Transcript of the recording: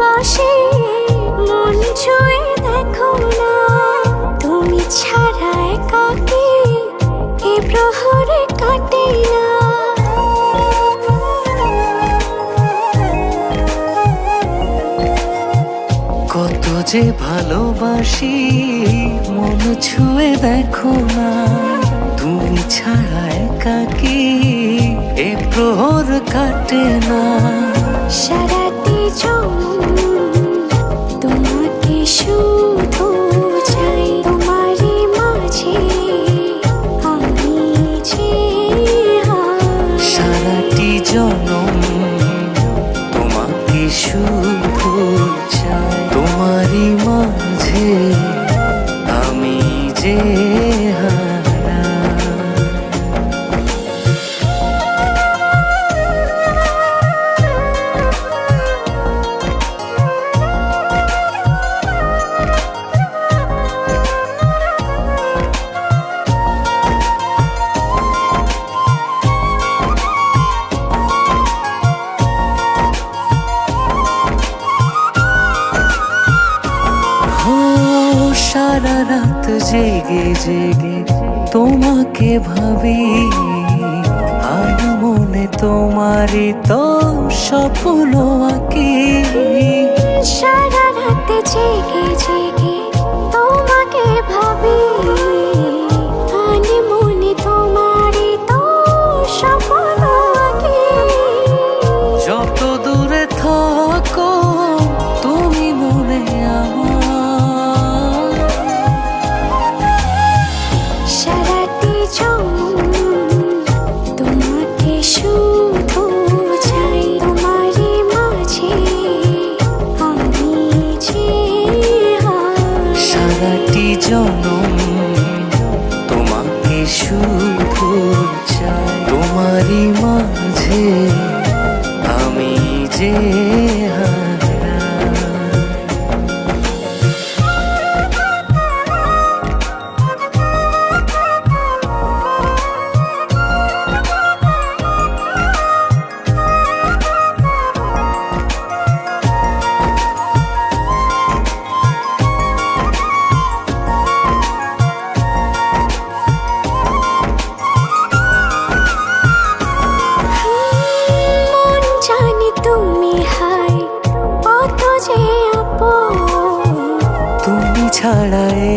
ভালোবাসি মন ছুঁয়ে দেখো না, তুমি ছাড়া একাকী এ প্রহরে কাটে না। কত যে ভালোবাসি মন ছুঁয়ে দেখো না, তুমি ছাড়া একাকী এ প্রহর কাটে না। সারাটি জীবন তোমাকে শুধু চাই, তোমারই মাঝে আমি যে সারাটি জনম তোমাকে শুধু চাই, তোমারই মাঝে আমি যে হারা। সারা রাত জেগে জেগে তোমাকে ভাবি, আর মনে তোমারই তো স্বপ্ন আঁকি। সারা রাত জেগে জেগে তোমাকে ভাবি, আর মনে তোমারই তো স্বপ্ন আঁকি। যত দূরে থাকো তুমি মনে আমার, সারাটি জীবন তোমাকে শুধু চাই, তোমারই মাঝে আমি যে সারাটি জনম তোমাকে শুধু চাই, তোমারই মাঝে আমি যে হারা। মন জানে তুমি হাই কত যে আপন, তুমি ছাড়া এ